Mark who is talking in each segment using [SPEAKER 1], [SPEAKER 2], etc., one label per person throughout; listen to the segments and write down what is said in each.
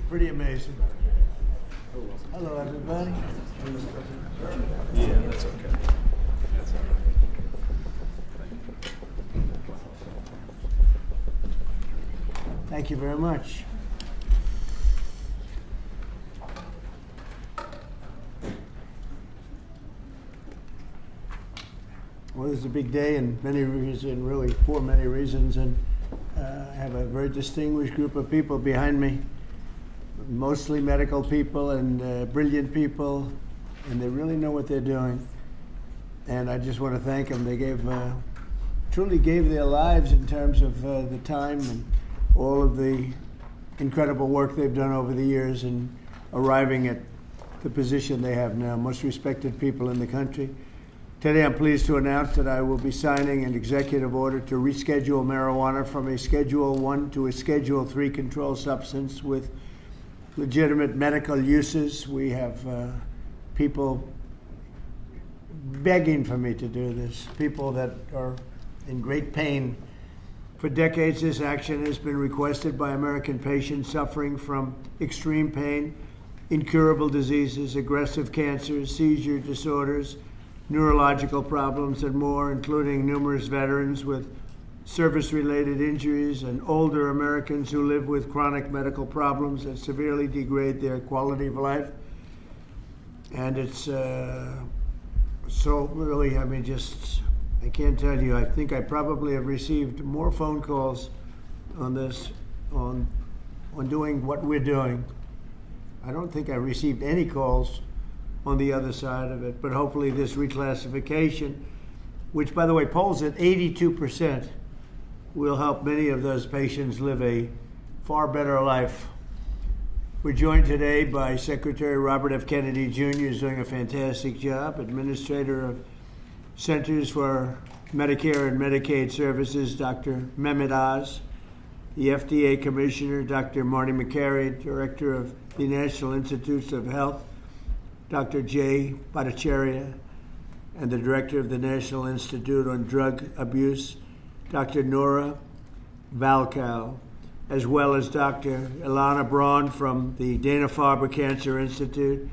[SPEAKER 1] Pretty amazing. Hello, everybody.
[SPEAKER 2] Yeah, that's okay. That's all right.
[SPEAKER 1] Thank you very much. Well, this is a big day in many reasons, really for many reasons, and I have a very distinguished group of people behind me, mostly medical people and brilliant people, and they really know what they're doing. And I just want to thank them. They truly gave their lives in terms of the time and all of the incredible work they've done over the years in arriving at the position they have now, most respected people in the country. Today I'm pleased to announce that I will be signing an executive order to reschedule marijuana from a Schedule 1 to a Schedule 3 controlled substance with legitimate medical uses. We have people begging for me to do this, people that are in great pain. For decades, this action has been requested by American patients suffering from extreme pain, incurable diseases, aggressive cancers, seizure disorders, neurological problems, and more, including numerous veterans with service-related injuries and older Americans who live with chronic medical problems that severely degrade their quality of life. And it's so really, I can't tell you, I think I probably have received more phone calls on this, on doing what we're doing. I don't think I received any calls on the other side of it, but hopefully this reclassification, which by the way polls at 82%, will help many of those patients live a far better life. We're joined today by Secretary Robert F. Kennedy Jr., who's doing a fantastic job, Administrator of Centers for Medicare and Medicaid Services, Dr. Mehmet Oz, the FDA Commissioner, Dr. Marty McCary, Director of the National Institutes of Health, Dr. Jay Bhattacharya, and the Director of the National Institute on Drug Abuse, Dr. Nora Valkow, as well as Dr. Ilana Braun from the Dana-Farber Cancer Institute,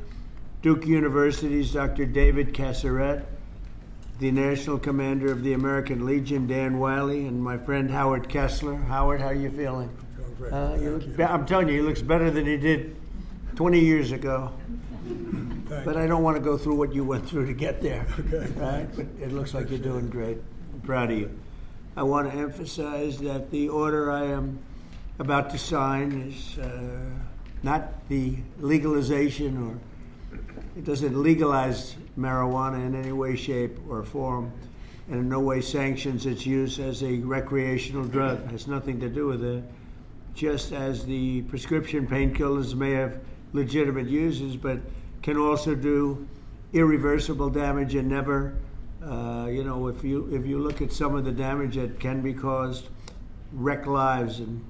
[SPEAKER 1] Duke University's Dr. David Casseret, the National Commander of the American Legion, Dan Wiley, and my friend Howard Kessler. Howard, how are you feeling? I'm telling you, he looks better than he did 20 years ago. But I don't want to go through what you went through to get there, right? But it looks like you're doing great. I'm proud of you. I want to emphasize that the order I am about to sign is not the legalization, or it doesn't legalize marijuana in any way, shape, or form, and in no way sanctions its use as a recreational drug. It has nothing to do with it. Just as the prescription painkillers may have legitimate uses, but can also do irreversible damage and never, if you look at some of the damage that can be caused, wreck lives, and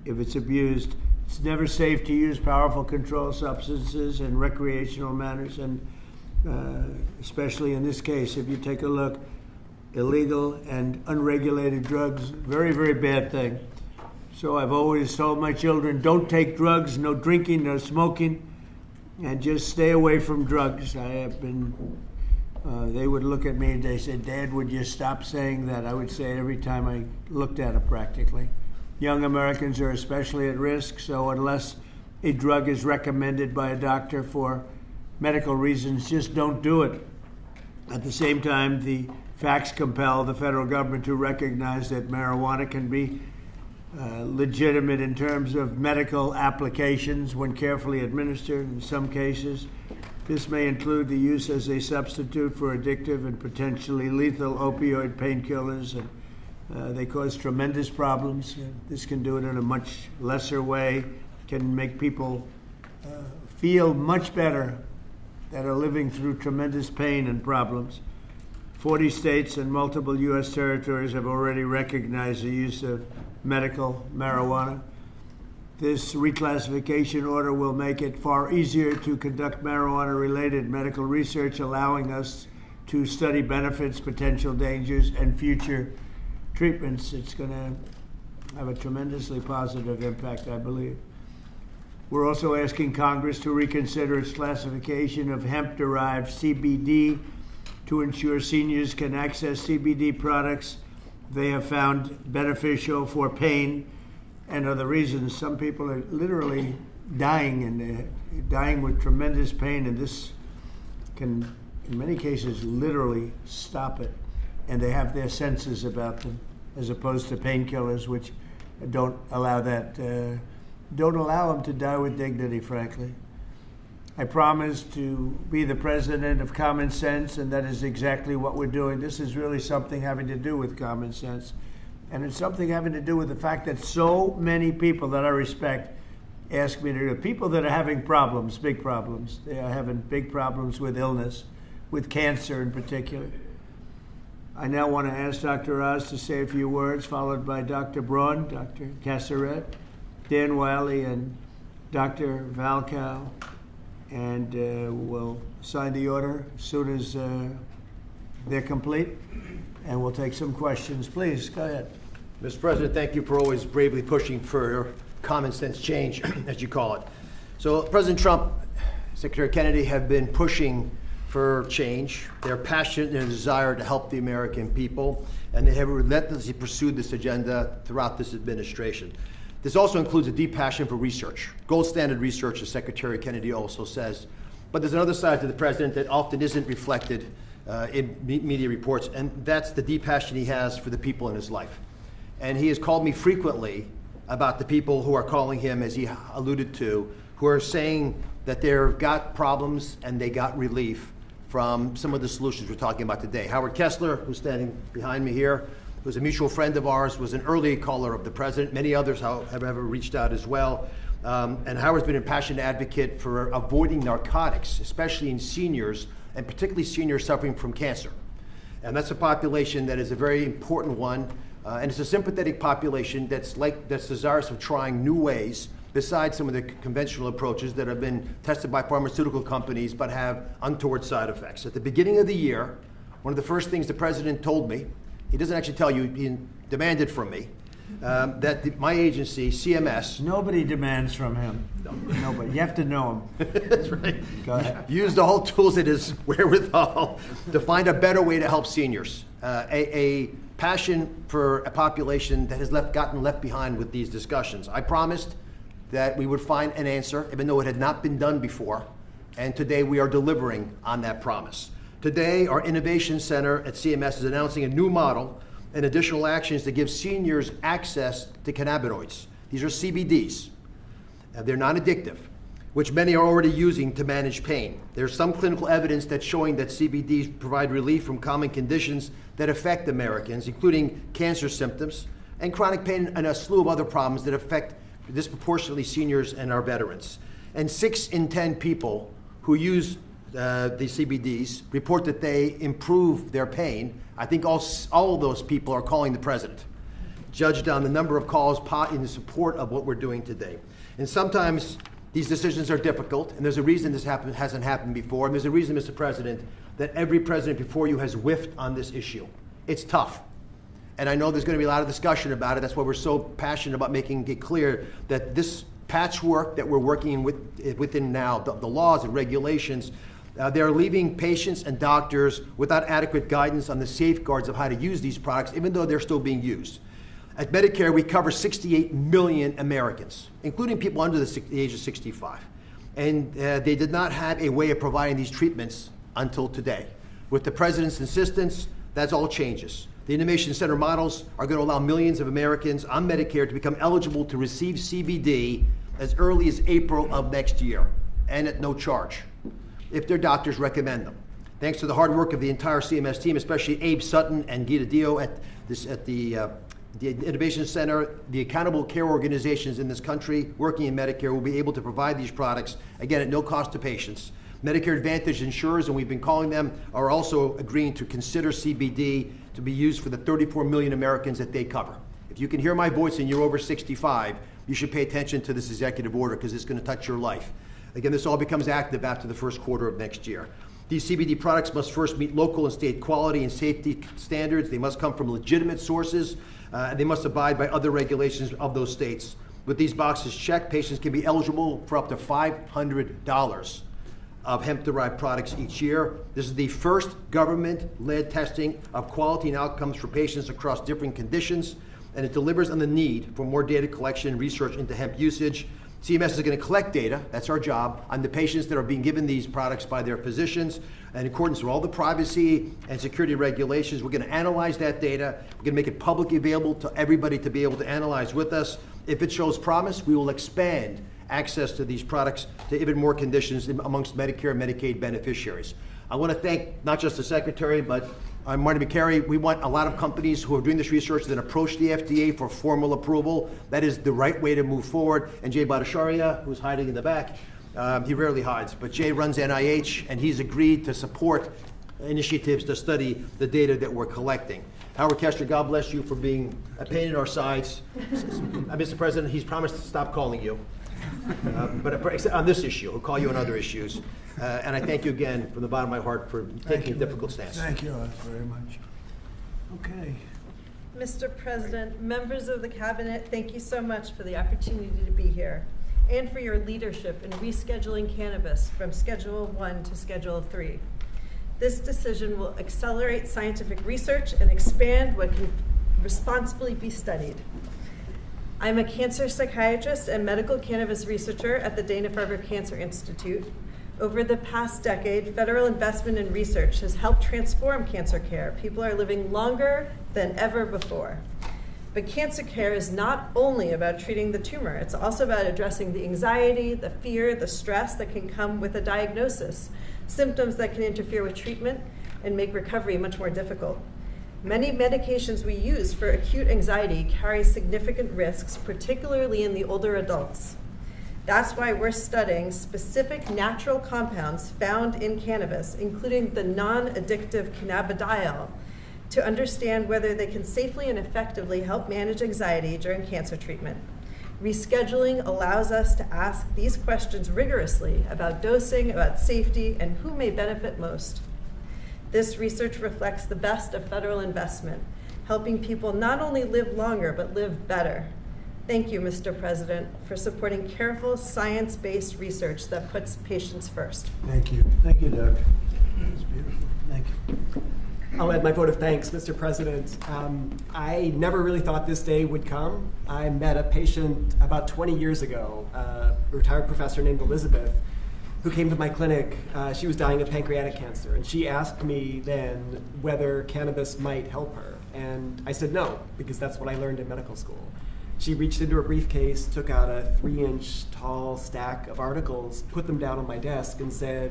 [SPEAKER 1] if it's abused, it's never safe to use powerful controlled substances in recreational manners, and especially in this case, if you take a look, illegal and unregulated drugs, very, very bad thing. So I've always told my children, don't take drugs, no drinking, no smoking, and just stay away from drugs. I have been, they would look at me and they said, Dad, would you stop saying that? I would say it every time I looked at it practically. Young Americans are especially at risk, so unless a drug is recommended by a doctor for medical reasons, just don't do it. At the same time, the facts compel the federal government to recognize that marijuana can be legitimate in terms of medical applications when carefully administered. In some cases, this may include the use as a substitute for addictive and potentially lethal opioid painkillers, and they cause tremendous problems. This can do it in a much lesser way, can make people feel much better that are living through tremendous pain and problems. 40 states and multiple U.S. territories have already recognized the use of medical marijuana. This reclassification order will make it far easier to conduct marijuana-related medical research, allowing us to study benefits, potential dangers, and future treatments. It's going to have a tremendously positive impact, I believe. We're also asking Congress to reconsider its classification of hemp-derived CBD to ensure seniors can access CBD products they have found beneficial for pain and other reasons. Some people are literally dying, and they're dying with tremendous pain, and this can, in many cases, literally stop it. And they have their senses about them, as opposed to painkillers, which don't allow that, don't allow them to die with dignity, frankly. I promise to be the president of common sense, and that is exactly what we're doing. This is really something having to do with common sense. And it's something having to do with the fact that so many people that I respect ask me to do it. People that are having problems, big problems. They are having big problems with illness, with cancer in particular. I now want to ask Dr. Oz to say a few words, followed by Dr. Braun, Dr. Casseret, Dan Wiley, and Dr. Valcow. And we'll sign the order as soon as they're complete, and we'll take some questions. Please, go ahead.
[SPEAKER 3] Mr. President, thank you for always bravely pushing for common sense change, as you call it. So President Trump, Secretary Kennedy have been pushing for change. They're passionate in their desire to help the American people, and they have relentlessly pursued this agenda throughout this administration. This also includes a deep passion for research, gold standard research, as Secretary Kennedy also says. But there's another side to the president that often isn't reflected in media reports, and that's the deep passion he has for the people in his life. And he has called me frequently about the people who are calling him, as he alluded to, who are saying that they've got problems and they got relief from some of the solutions we're talking about today. Howard Kessler, who's standing behind me here, who's a mutual friend of ours, was an early caller of the president. Many others have ever reached out as well. And Howard's been a passionate advocate for avoiding narcotics, especially in seniors, and particularly seniors suffering from cancer. And that's a population that is a very important one. And it's a sympathetic population that's desirous of trying new ways besides some of the conventional approaches that have been tested by pharmaceutical companies but have untoward side effects. At the beginning of the year, one of the first things the president told me, he doesn't actually tell you, he demanded from me, that my agency, CMS...
[SPEAKER 1] Nobody demands from him.
[SPEAKER 3] No.
[SPEAKER 1] Nobody. You have to know him.
[SPEAKER 3] That's right.
[SPEAKER 1] Go ahead.
[SPEAKER 3] Use the whole tools at his wherewithal to find a better way to help seniors. A passion for a population that has gotten left behind with these discussions. I promised that we would find an answer, even though it had not been done before, and today we are delivering on that promise. Today, our Innovation Center at CMS is announcing a new model and additional actions to give seniors access to cannabinoids. These are CBDs. They're non-addictive, which many are already using to manage pain. There's some clinical evidence that's showing that CBDs provide relief from common conditions that affect Americans, including cancer symptoms and chronic pain and a slew of other problems that affect disproportionately seniors and our veterans. And 6 in 10 people who use the CBDs report that they improve their pain. I think all of those people are calling the president, judged on the number of calls in support of what we're doing today. And sometimes these decisions are difficult, and there's a reason this hasn't happened before, and there's a reason, Mr. President, that every president before you has whiffed on this issue. It's tough. And I know there's going to be a lot of discussion about it. That's why we're so passionate about making it clear that this patchwork that we're working within now, the laws and regulations, they're leaving patients and doctors without adequate guidance on the safeguards of how to use these products, even though they're still being used. At Medicare, we cover 68 million Americans, including people under the age of 65. And they did not have a way of providing these treatments until today. With the president's insistence, that's all changes. The Innovation Center models are going to allow millions of Americans on Medicare to become eligible to receive CBD as early as April of next year, and at no charge, if their doctors recommend them. Thanks to the hard work of the entire CMS team, especially Abe Sutton and Gita Dio at the Innovation Center, the accountable care organizations in this country working in Medicare will be able to provide these products, again, at no cost to patients. Medicare Advantage insurers, and we've been calling them, are also agreeing to consider CBD to be used for the 34 million Americans that they cover. If you can hear my voice and you're over 65, you should pay attention to this executive order because it's going to touch your life. Again, this all becomes active after the first quarter of next year. These CBD products must first meet local and state quality and safety standards. They must come from legitimate sources. They must abide by other regulations of those states. With these boxes checked, patients can be eligible for up to $500 of hemp-derived products each year. This is the first government-led testing of quality and outcomes for patients across different conditions, and it delivers on the need for more data collection and research into hemp usage. CMS is going to collect data, that's our job, on the patients that are being given these products by their physicians. And in accordance with all the privacy and security regulations, we're going to analyze that data. We're going to make it publicly available to everybody to be able to analyze with us. If it shows promise, we will expand access to these products to even more conditions amongst Medicare and Medicaid beneficiaries. I want to thank not just the Secretary, but Marty McCary. We want a lot of companies who are doing this research that approach the FDA for formal approval. That is the right way to move forward. And Jay Bhattacharya, who's hiding in the back, he rarely hides, but Jay runs NIH, and he's agreed to support initiatives to study the data that we're collecting. Howard Kester, God bless you for being a pain in our sides. Mr. President, he's promised to stop calling you. But on this issue, he'll call you on other issues. And I thank you again from the bottom of my heart for taking a difficult stance.
[SPEAKER 1] Thank you very much. Okay.
[SPEAKER 4] Mr. President, members of the Cabinet, thank you so much for the opportunity to be here and for your leadership in rescheduling cannabis from Schedule 1 to Schedule 3. This decision will accelerate scientific research and expand what can responsibly be studied. I'm a cancer psychiatrist and medical cannabis researcher at the Dana-Farber Cancer Institute. Over the past decade, federal investment in research has helped transform cancer care. People are living longer than ever before. But cancer care is not only about treating the tumor, it's also about addressing the anxiety, the fear, the stress that can come with a diagnosis, symptoms that can interfere with treatment and make recovery much more difficult. Many medications we use for acute anxiety carry significant risks, particularly in the older adults. That's why we're studying specific natural compounds found in cannabis, including the non-addictive cannabidiol, to understand whether they can safely and effectively help manage anxiety during cancer treatment. Rescheduling allows us to ask these questions rigorously about dosing, about safety, and who may benefit most. This research reflects the best of federal investment, helping people not only live longer, but live better. Thank you, Mr. President, for supporting careful, science-based research that puts patients first.
[SPEAKER 1] Thank you. Thank you, Doug. That's beautiful. Thank you.
[SPEAKER 5] I'll add my vote of thanks, Mr. President. I never really thought this day would come. I met a patient about 20 years ago, a retired professor named Elizabeth, who came to my clinic. She was dying of pancreatic cancer, and she asked me then whether cannabis might help her. And I said no, because that's what I learned in medical school. She reached into her briefcase, took out a 3-inch tall stack of articles, put them down on my desk, and said,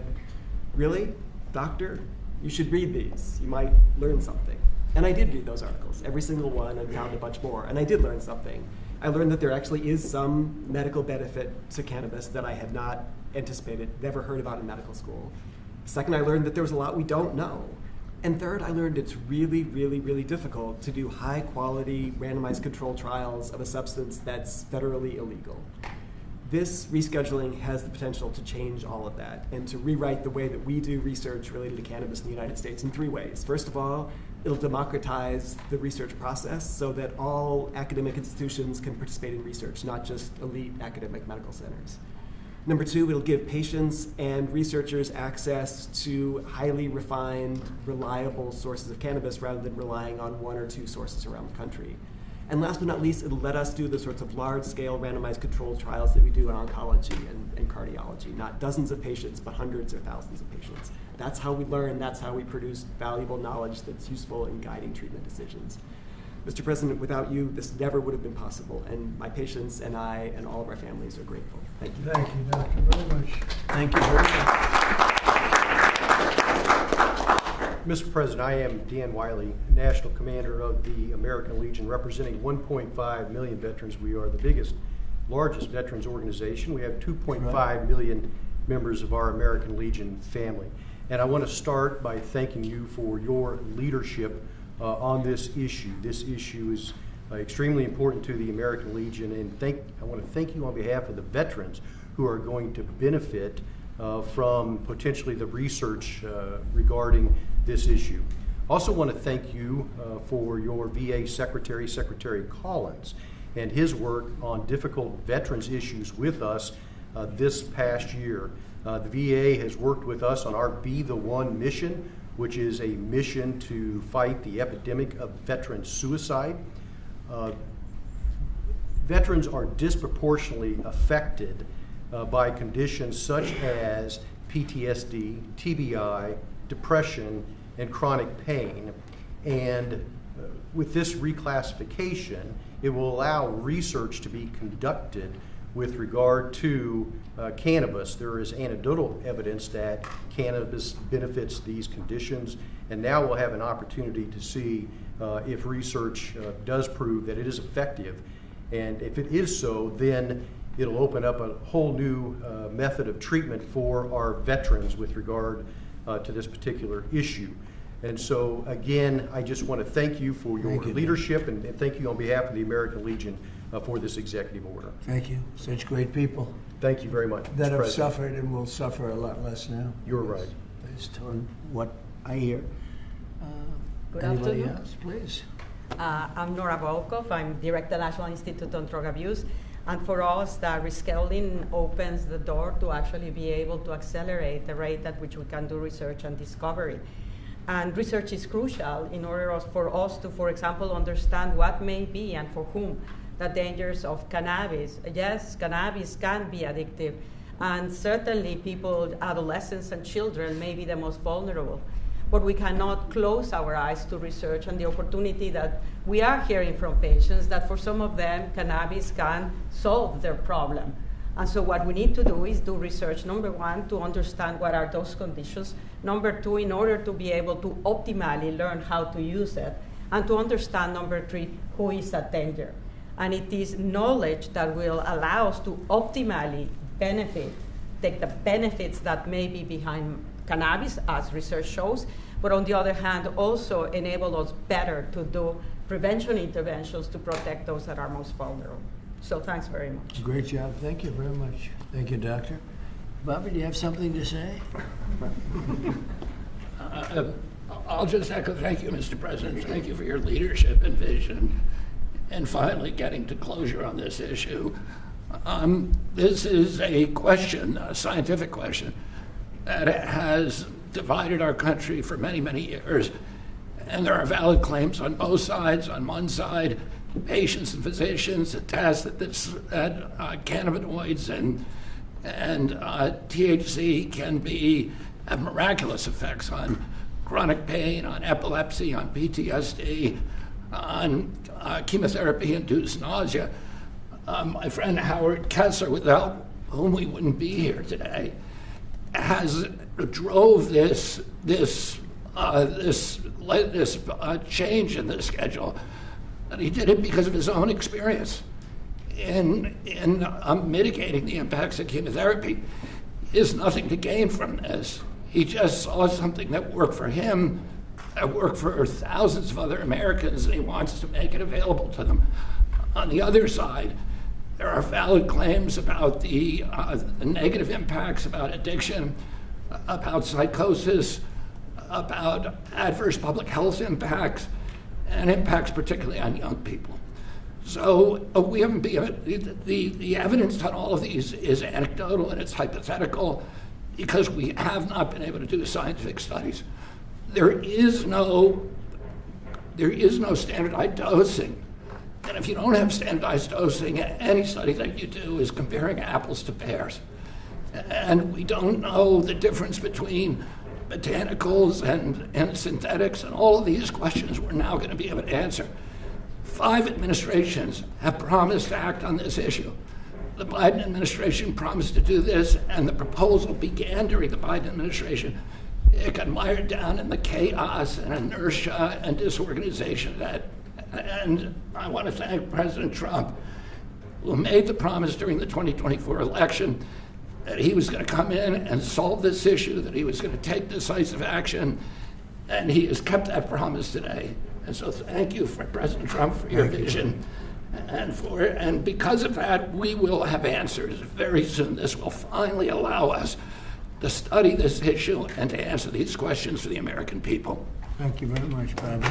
[SPEAKER 5] "Really, doctor? You should read these. You might learn something." And I did read those articles, every single one, and found a bunch more. And I did learn something. I learned that there actually is some medical benefit to cannabis that I had not anticipated, never heard about in medical school. Second, I learned that there was a lot we don't know. And third, I learned it's really, really, really difficult to do high-quality randomized control trials of a substance that's federally illegal. This rescheduling has the potential to change all of that and to rewrite the way that we do research related to cannabis in the United States in 3 ways. First of all, it'll democratize the research process so that all academic institutions can participate in research, not just elite academic medical centers. Number 2, it'll give patients and researchers access to highly refined, reliable sources of cannabis rather than relying on 1 or 2 sources around the country. And last but not least, it'll let us do the sorts of large-scale randomized controlled trials that we do in oncology and cardiology. Not dozens of patients, but hundreds or thousands of patients. That's how we learn, that's how we produce valuable knowledge that's useful in guiding treatment decisions. Mr. President, without you, this never would have been possible, and my patients and I and all of our families are grateful. Thank you.
[SPEAKER 1] Thank you, Doctor, very much. Thank you very much.
[SPEAKER 6] Mr. President, I am Dan Wiley, National Commander of the American Legion, representing 1.5 million veterans. We are the largest veterans organization. We have 2.5 million members of our American Legion family. And I want to start by thanking you for your leadership on this issue. This issue is extremely important to the American Legion, and I want to thank you on behalf of the veterans who are going to benefit from potentially the research regarding this issue. Also want to thank you for your VA Secretary, Secretary Collins. and his work on difficult veterans issues with us this past year. The VA has worked with us on our Be the One mission, which is a mission to fight the epidemic of veteran suicide. Veterans are disproportionately affected by conditions such as PTSD, TBI, depression, and chronic pain. And with this reclassification, it will allow research to be conducted with regard to cannabis. There is anecdotal evidence that cannabis benefits these conditions, and now we'll have an opportunity to see if research does prove that it is effective. And if it is so, then it'll open up a whole new method of treatment for our veterans with regard to this particular issue. And so, again, I just want to thank you for your leadership, and thank you on behalf of the American Legion for this executive order.
[SPEAKER 1] Thank you. Such great people
[SPEAKER 6] Thank you very much,
[SPEAKER 1] that
[SPEAKER 6] Mr.
[SPEAKER 1] have
[SPEAKER 6] President.
[SPEAKER 1] suffered and will suffer a lot less now.
[SPEAKER 6] You're right.
[SPEAKER 1] Based on what I hear.
[SPEAKER 7] Good
[SPEAKER 1] Anybody
[SPEAKER 7] afternoon.
[SPEAKER 1] else, please?
[SPEAKER 7] I'm Nora Volkov. I'm Director National Institute on Drug Abuse. And for us, the rescheduling opens the door to actually be able to accelerate the rate at which we can do research and discovery. And research is crucial in order for us to, for example, understand what may be and for whom the dangers of cannabis. Yes, cannabis can be addictive, and certainly people, adolescents and children may be the most vulnerable. But we cannot close our eyes to research and the opportunity that we are hearing from patients that for some of them, cannabis can solve their problem. And so what we need to do is do research, number one, to understand what are those conditions. Number two, in order to be able to optimally learn how to use it. And to understand, number three, who is at danger. And it is knowledge that will allow us to optimally take the benefits that may be behind cannabis, as research shows, but on the other hand, also enable us better to do prevention interventions to protect those that are most vulnerable. So thanks very much.
[SPEAKER 1] Great job. Thank you very much. Thank you, Doctor. Bobby, do you have something to say?
[SPEAKER 8] I'll just echo thank you, Mr. President. Thank you for your leadership and vision and finally getting to closure on this issue. This is a question, a scientific question, that has divided our country for many, many years. And there are valid claims on both sides. On one side, patients and physicians attest that cannabinoids and THC can have miraculous effects on chronic pain, on epilepsy, on PTSD, on chemotherapy-induced nausea. My friend Howard Kessler, without whom we wouldn't be here today, drove this change in the schedule, and he did it because of his own experience in mitigating the impacts of chemotherapy. He has nothing to gain from this. He just saw something that worked for him, that worked for thousands of other Americans, and he wants to make it available to them. On the other side, there are valid claims about the negative impacts, about addiction, about psychosis, about adverse public health impacts, and impacts particularly on young people. So we haven't the evidence on all of these is anecdotal and it's hypothetical because we have not been able to do scientific studies. There is no standardized dosing. And if you don't have standardized dosing, any study that you do is comparing apples to pears. And we don't know the difference between botanicals and synthetics, and all of these questions we're now going to be able to answer. 5 administrations have promised to act on this issue. The Biden administration promised to do this, and the proposal began during the Biden administration. It got mired down in the chaos and inertia and disorganization of that. And I want to thank President Trump, who made the promise during the 2024 election that he was going to come in and solve this issue, that he was going to take decisive action, and he has kept that promise today. And so thank you, for President Trump, for your vision. And because of that, we will have answers very soon. This will finally allow us to study this issue and to answer these questions for the American people.
[SPEAKER 1] Thank you very much, Bobby.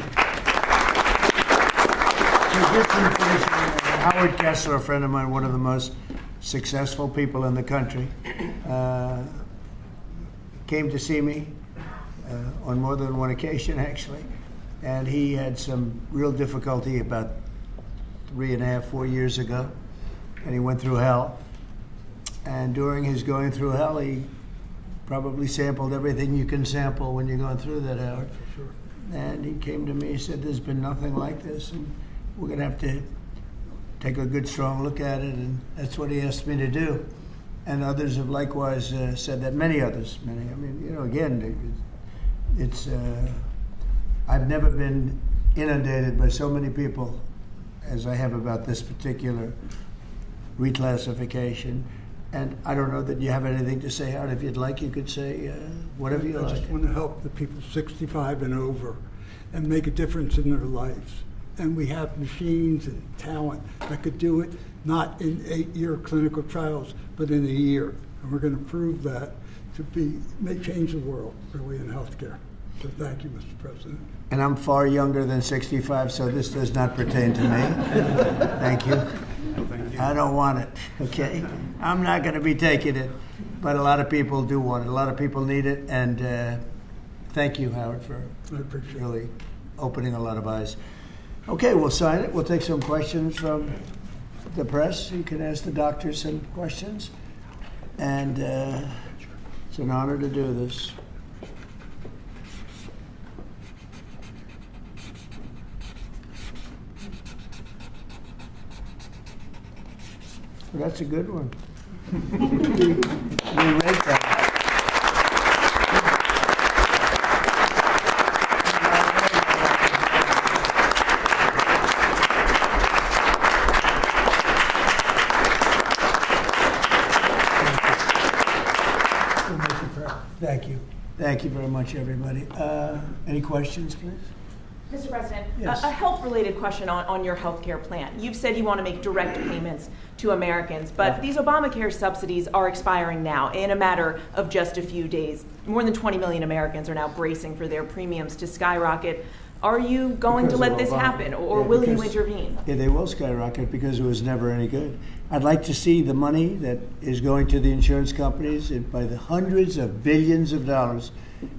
[SPEAKER 1] Some good information Howard Kessler, a friend of mine, one of the most successful people in the country, came to see me on more than one occasion, actually. And he had some real difficulty about 3.5, 4 years ago. And he went through hell. And during his going through hell, he probably sampled everything you can sample when you're going through that, Howard.
[SPEAKER 9] Sure.
[SPEAKER 1] And he came to me and said, there's been nothing like this, and we're going to have to take a good, strong look at it, and that's what he asked me to do. And others have likewise said that, many others. I mean, you know, again, it's, I've never been inundated by so many people as I have about this particular reclassification. And I don't know that you have anything to say, Howard. If you'd like, you could say whatever you
[SPEAKER 9] I
[SPEAKER 1] like.
[SPEAKER 9] just want to help the people 65 and over and make a difference in their lives. And we have machines and talent that could do it, not in 8-year clinical trials, but in a year. And we're going to prove that may change the world, really, in healthcare. So thank you, Mr. President.
[SPEAKER 1] And I'm far younger than 65, so this does not pertain to me. Thank you. I don't want it, okay? I'm not going to be taking it, but a lot of people do want it. A lot of people need it, and thank you, Howard, for
[SPEAKER 9] I appreciate it.
[SPEAKER 1] really opening a lot of eyes. Okay, we'll sign it. We'll take some questions from the press. You can ask the doctor some questions, and it's an honor to do this. Well, that's a good one. We rate that. Thank you. Thank you very much, everybody. Any questions, please?
[SPEAKER 10] Mr. President,
[SPEAKER 1] Yes.
[SPEAKER 10] a health-related question on your health care plan. You've said you want to make direct payments to Americans, but these Obamacare subsidies are expiring now in a matter of just a few days. More than 20 million Americans are now bracing for their premiums to skyrocket. Are you going to let this happen, or will you intervene?
[SPEAKER 1] Yeah, they will skyrocket because it was never any good. I'd like to see the money that is going to the insurance companies by the hundreds of billions of dollars.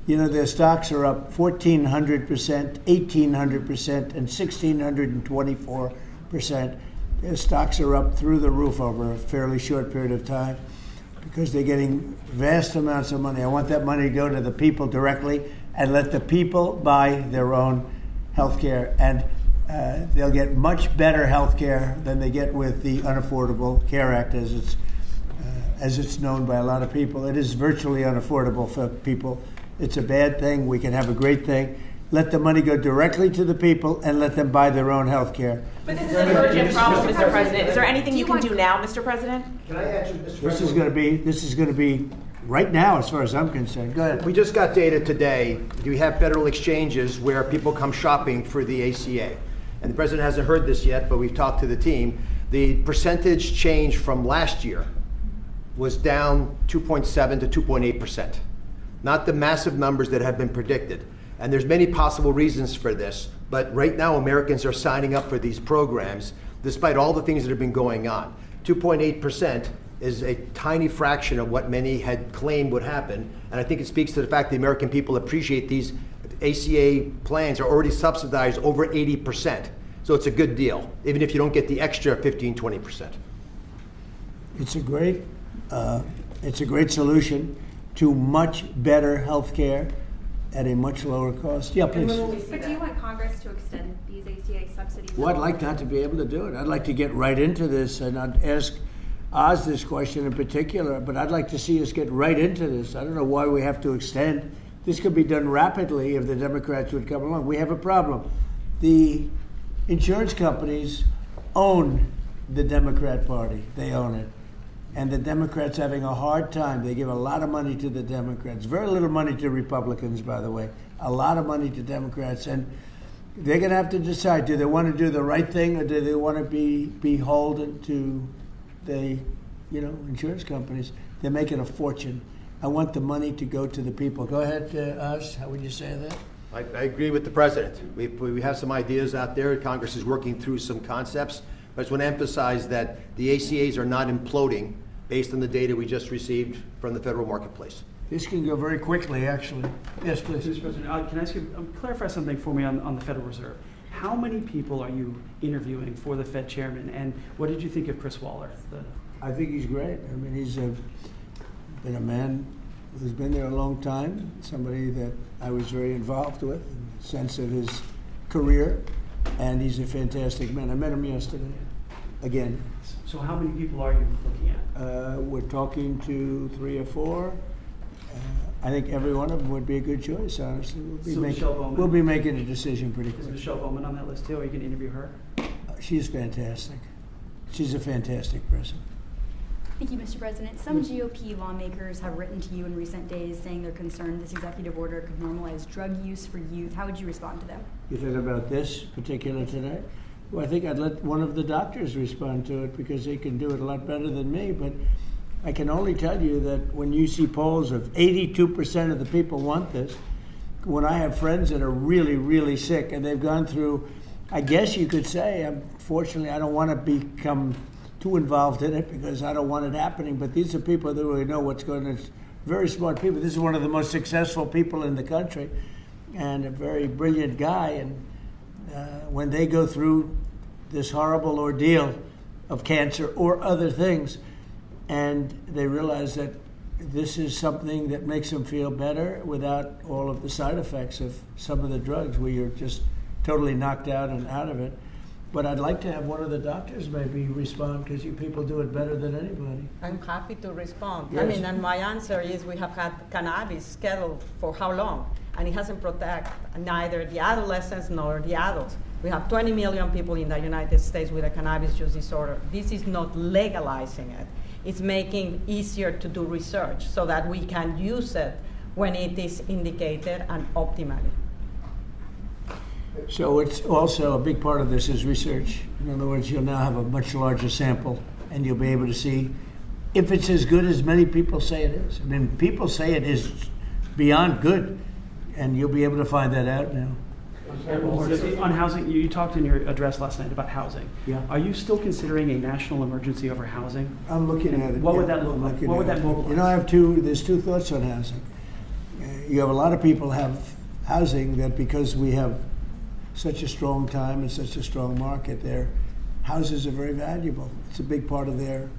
[SPEAKER 1] You know, their stocks are up 1,400%, 1,800%, and 1,624%. Their stocks are up through the roof over a fairly short period of time because they're getting vast amounts of money. I want that money to go to the people directly and let the people buy their own health care. And they'll get much better health care than they get with the Unaffordable Care Act, as it's known by a lot of people. It is virtually unaffordable for people. It's a bad thing. We can have a great thing. Let the money go directly to the people and let them buy their own health care.
[SPEAKER 10] But this is an urgent problem, Mr. President. Is there anything you can do now, Mr. President?
[SPEAKER 3] Can I answer, Mr. President?
[SPEAKER 1] This is going to be right now, as far as I'm concerned. Go ahead.
[SPEAKER 3] We just got data today. We have federal exchanges where people come shopping for the ACA. And the president hasn't heard this yet, but we've talked to the team. The percentage change from last year was down 2.7 to 2.8%. Not the massive numbers that have been predicted. And there's many possible reasons for this, but right now Americans are signing up for these programs despite all the things that have been going on. 2.8% is a tiny fraction of what many had claimed would happen, and I think it speaks to the fact the American people appreciate these ACA plans are already subsidized over 80%. So it's a good deal, even if you don't get the extra 15, 20%.
[SPEAKER 1] It's a great solution to much better health care at a much lower cost. Yeah, please.
[SPEAKER 11] But do you want Congress to extend these ACA subsidies?
[SPEAKER 1] Well, I'd like not to be able to do it. I'd like to get right into this, and I'd ask Oz this question in particular, but I'd like to see us get right into this. I don't know why we have to extend. This could be done rapidly if the Democrats would come along. We have a problem. The insurance companies own the Democrat Party. They own it. And the Democrats having a hard time. They give a lot of money to the Democrats. Very little money to Republicans, by the way. A lot of money to Democrats. And they're going to have to decide, do they want to do the right thing, or do they want to be beholden to the insurance companies? They're making a fortune. I want the money to go to the people. Go ahead, Oz. How would you say that?
[SPEAKER 3] I agree with the president. We have some ideas out there. Congress is working through some concepts. I just want to emphasize that the ACAs are not imploding based on the data we just received from the federal marketplace.
[SPEAKER 1] This can go very quickly, actually. Yes, please.
[SPEAKER 12] Mr. President, can I ask you, clarify something for me on the Federal Reserve? How many people are you interviewing for the Fed chairman, and what did you think of Chris Waller?
[SPEAKER 1] I think he's great. I mean, he's been a man who's been there a long time, somebody that I was very involved with in the sense of his career, and he's a fantastic man. I met him yesterday, again.
[SPEAKER 12] So how many people are you looking at?
[SPEAKER 1] We're talking to 3 or 4. I think every one of them would be a good choice, honestly.
[SPEAKER 12] Michelle Bowman?
[SPEAKER 1] We'll be making a decision pretty
[SPEAKER 12] Is
[SPEAKER 1] quick.
[SPEAKER 12] Michelle Bowman on that list too? Are you going to interview her?
[SPEAKER 1] She's fantastic. She's a fantastic person.
[SPEAKER 13] Thank you, Mr. President. Some GOP lawmakers have written to you in recent days saying they're concerned this executive order could normalize drug use for youth. How would you respond to them?
[SPEAKER 1] You think about this particular today? Well, I think I'd let one of the doctors respond to it because they can do it a lot better than me. But I can only tell you that when you see polls of 82% of the people want this, when I have friends that are really, really sick and they've gone through, I guess you could say, unfortunately, I don't want to become too involved in it because I don't want it happening. But these are people that really know what's going on. It's very smart people. This is one of the most successful people in the country and a very brilliant guy. And when they go through this horrible ordeal of cancer or other things, and they realize that this is something that makes them feel better without all of the side effects of some of the drugs where you're just totally knocked out and out of it. But I'd like to have one of the doctors maybe respond because you people do it better than anybody.
[SPEAKER 7] I'm happy to respond.
[SPEAKER 1] Yes.
[SPEAKER 7] I mean, and my answer is we have had cannabis scheduled for how long? And it hasn't protected neither the adolescents nor the adults. We have 20 million people in the United States with a cannabis use disorder. This is not legalizing it. It's making easier to do research so that we can use it when it is indicated and optimally.
[SPEAKER 1] So it's also a big part of this is research. In other words, you'll now have a much larger sample and you'll be able to see if it's as good as many people say it is. I mean, people say it is beyond good, and you'll be able to find that out now.
[SPEAKER 12] On housing, you talked in your address last night about housing.
[SPEAKER 1] Yeah.
[SPEAKER 12] Are you still considering a national emergency over housing?
[SPEAKER 1] I'm looking at it.
[SPEAKER 12] What would
[SPEAKER 1] yeah,
[SPEAKER 12] that look
[SPEAKER 1] I'm
[SPEAKER 12] like?
[SPEAKER 1] looking
[SPEAKER 12] What would
[SPEAKER 1] at
[SPEAKER 12] that
[SPEAKER 1] it.
[SPEAKER 12] mobilize?
[SPEAKER 1] You know, there's two thoughts on housing. You have a lot of people have housing that because we have such a strong time and such a strong market, their houses are very valuable. It's a big part of their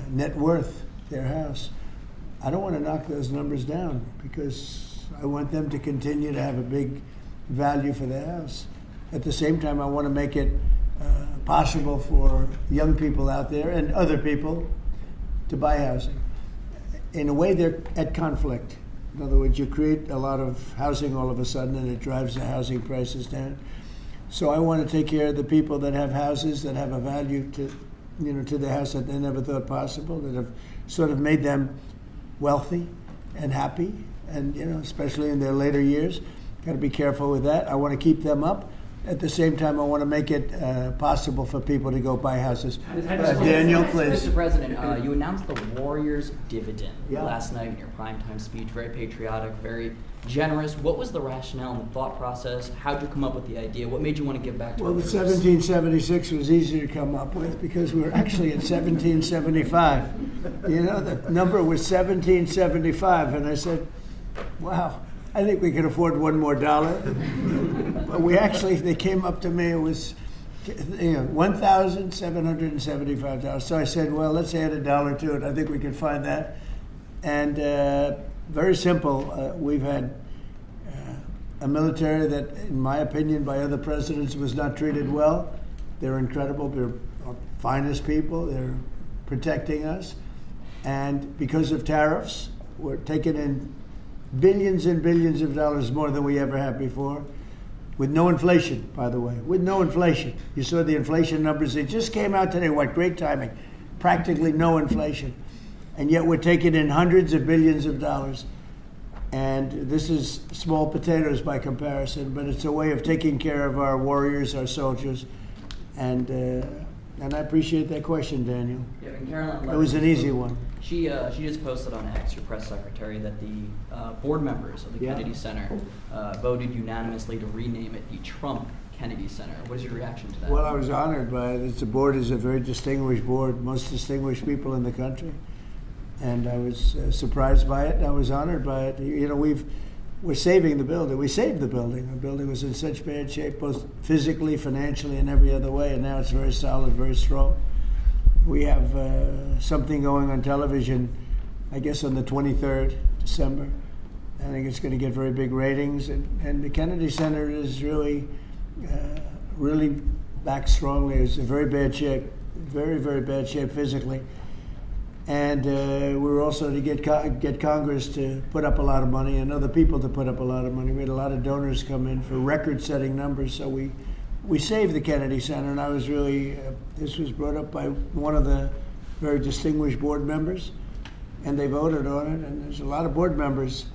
[SPEAKER 1] net worth, their house. I don't want to knock those numbers down because I want them to continue to have a big value for their house. At the same time, I want to make it possible for young people out there and other people to buy housing. In a way, they're at conflict. In other words, you create a lot of housing all of a sudden and it drives the housing prices down. So I want to take care of the people that have houses that have a value to their house that they never thought possible, that have sort of made them wealthy and happy, and especially in their later years. Got to be careful with that. I want to keep them up. At the same time, I want to make it possible for people to go buy houses. Daniel, please.
[SPEAKER 14] Mr. President, you announced the Warriors dividend last night in your primetime speech. Very patriotic, very generous. What was the rationale and the thought process? How did you come up with the idea? What made you want to give back to
[SPEAKER 1] Well, the
[SPEAKER 14] troops?
[SPEAKER 1] 1776 was easy to come up with because we were actually at 1775. The number was 1775, and I said, wow. I think we could afford one more dollar. But they came up to me, it was $1,775. So I said, well, let's add $1 to it. I think we can find that. And very simple. We've had a military that, in my opinion, by other presidents, was not treated well. They're incredible. They're our finest people. They're protecting us. And because of tariffs, we're taking in billions and billions of dollars more than we ever have before, with no inflation, by the way, with no inflation. You saw the inflation numbers. They just came out today. What great timing. Practically no inflation. And yet we're taking in hundreds of billions of dollars. And this is small potatoes by comparison, but it's a way of taking care of our warriors, our soldiers. And I appreciate that question, Daniel.
[SPEAKER 14] Yeah, and Caroline
[SPEAKER 1] It was an easy one.
[SPEAKER 14] She just posted on X, your press secretary, that the board members of the Kennedy Center voted unanimously to rename it the Trump Kennedy Center. What is your reaction to that?
[SPEAKER 1] Well, I was honored by it. The board is a very distinguished board, most distinguished people in the country. And I was surprised by it, and I was honored by it. You know, we're saving the building. We saved the building. The building was in such bad shape, both physically, financially, and every other way, and now it's very solid, very strong. We have something going on television, I guess on the 23rd December. I think it's going to get very big ratings, and the Kennedy Center is really back strongly. It's in very bad shape, very, very bad shape physically. And we were also to get Congress to put up a lot of money and other people to put up a lot of money. We had a lot of donors come in for record-setting numbers, so we saved the Kennedy Center, and I was really, this was brought up by one of the very distinguished board members, and they voted on it, and there's a lot of board members,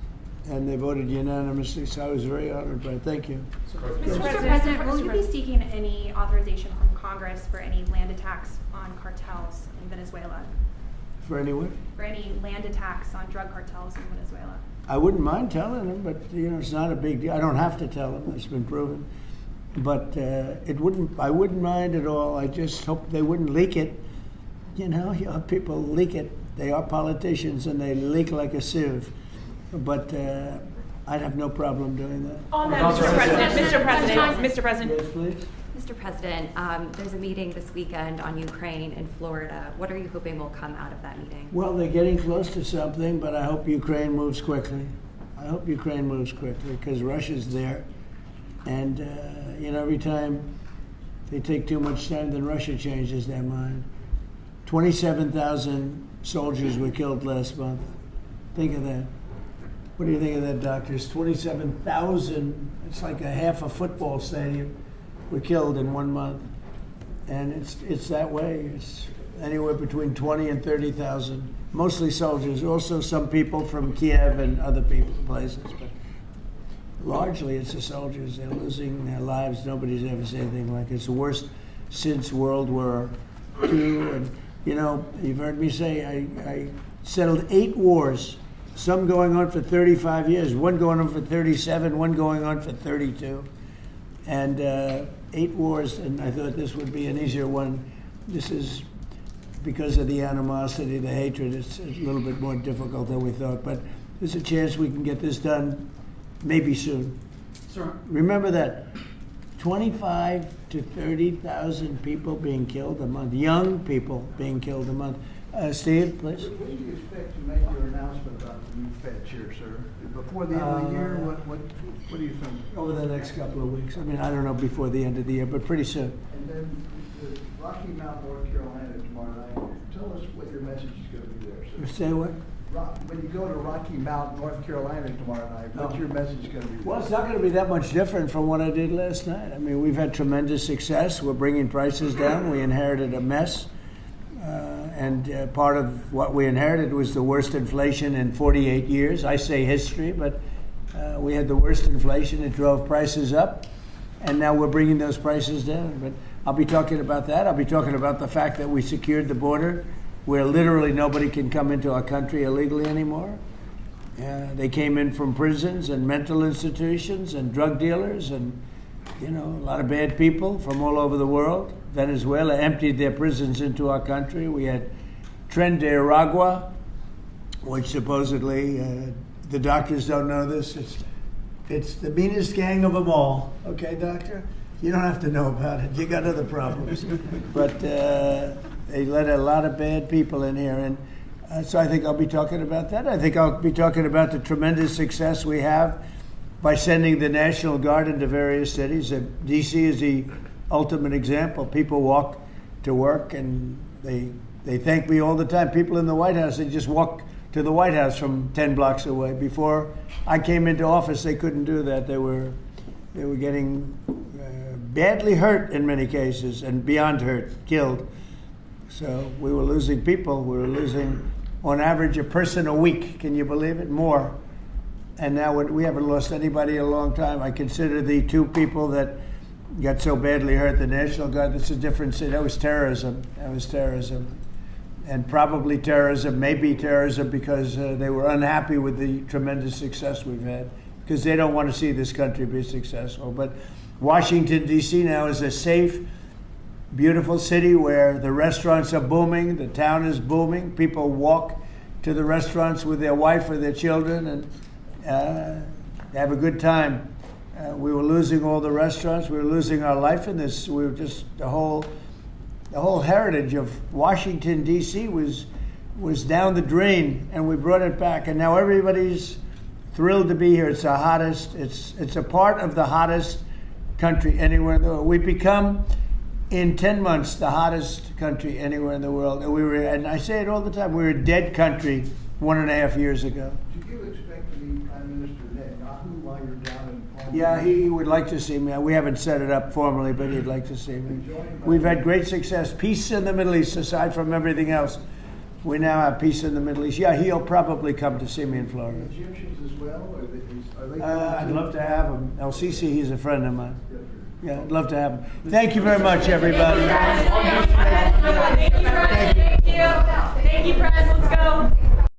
[SPEAKER 1] and they voted unanimously, so I was very honored by it. Thank you.
[SPEAKER 11] Mr. President, will you be seeking any authorization from Congress for any land attacks on cartels in Venezuela?
[SPEAKER 1] For anyone?
[SPEAKER 11] For any land attacks on drug cartels in Venezuela?
[SPEAKER 1] I wouldn't mind telling them, but it's not a big deal. I don't have to tell them. It's been proven. But I wouldn't mind at all. I just hope they wouldn't leak it. You know, people leak it. They are politicians and they leak like a sieve. But I'd have no problem doing that.
[SPEAKER 10] On that, Mr. President.
[SPEAKER 1] Yes, please.
[SPEAKER 15] Mr. President, there's a meeting this weekend on Ukraine in Florida. What are you hoping will come out of that meeting?
[SPEAKER 1] Well, they're getting close to something, but I hope Ukraine moves quickly. I hope Ukraine moves quickly because Russia's there. And, every time they take too much time, then Russia changes their mind. 27,000 soldiers were killed last month. Think of that. What do you think of that, doctors? 27,000, it's like a half a football stadium, were killed in 1 month. And it's that way. It's anywhere between 20 and 30,000, mostly soldiers, also some people from Kiev and other places. But largely it's the soldiers. They're losing their lives. Nobody's ever said anything like it. It's the worst since World War II. And, you've heard me say I settled 8 wars, some going on for 35 years, one going on for 37, one going on for 32. And 8 wars, and I thought this would be an easier one. This is because of the animosity, the hatred. It's a little bit more difficult than we thought, but there's a chance we can get this done maybe soon.
[SPEAKER 12] Sir.
[SPEAKER 1] Remember that 25 to 30,000 people being killed a month, young people being killed a month. Steve, please.
[SPEAKER 16] When do you expect to make your announcement about the new Fed chair, sir? Before the end of the year? What do you think?
[SPEAKER 1] Over the next couple of weeks. I mean, I don't know before the end of the year, but pretty soon.
[SPEAKER 16] And then the Rocky Mount, North Carolina tomorrow night. Tell us what your message is going to be there, sir.
[SPEAKER 1] Say what?
[SPEAKER 16] When you go to Rocky Mount, North Carolina tomorrow night, what's your message going to be?
[SPEAKER 1] Well, it's not going to be that much different from what I did last night. I mean, we've had tremendous success. We're bringing prices down. We inherited a mess. And part of what we inherited was the worst inflation in 48 years. I say history, but we had the worst inflation. It drove prices up. And now we're bringing those prices down. But I'll be talking about that. I'll be talking about the fact that we secured the border, where literally nobody can come into our country illegally anymore. They came in from prisons and mental institutions and drug dealers and, a lot of bad people from all over the world. Venezuela emptied their prisons into our country. We had Tren de Aragua, which supposedly, the doctors don't know this, it's the meanest gang of them all. Okay, doctor? You don't have to know about it. You got other problems. But they let a lot of bad people in here. And so I think I'll be talking about that. I think I'll be talking about the tremendous success we have by sending the National Guard into various cities. D.C. is the ultimate example. People walk to work and they thank me all the time. People in the White House, they just walk to the White House from 10 blocks away. Before I came into office, they couldn't do that. They were getting badly hurt in many cases and beyond hurt, killed. So we were losing people. We were losing, on average, a person a week. Can you believe it? More. And now we haven't lost anybody in a long time. I consider the 2 people that got so badly hurt, the National Guard, that's a different city. That was terrorism. And probably terrorism, maybe terrorism, because they were unhappy with the tremendous success we've had, because they don't want to see this country be successful. But Washington, D.C. now is a safe, beautiful city where the restaurants are booming, the town is booming. People walk to the restaurants with their wife or their children and have a good time. We were losing all the restaurants. We were losing our life in this. We were just the whole heritage of Washington, D.C. was down the drain, and we brought it back. And now everybody's thrilled to be here. It's the hottest. It's a part of the hottest country anywhere in the world. We've become, in 10 months, the hottest country anywhere in the world. And I say it all the time, we were a dead country 1.5 years ago.
[SPEAKER 16] Do you expect to meet Prime Minister Netanyahu while you're down in Palm
[SPEAKER 1] Yeah, he would like to see me. We haven't set it up formally, but he'd like to see me. We've had great success. Peace in the Middle East, aside from everything else. We now have peace in the Middle East. Yeah, he'll probably come to see me in Florida.
[SPEAKER 16] Egyptians as well? Are they
[SPEAKER 1] I'd love to have him. El Sisi, he's a friend of mine. Yeah, I'd love to have him. Thank you very much, everybody.
[SPEAKER 10] Thank you, Press. Let's go.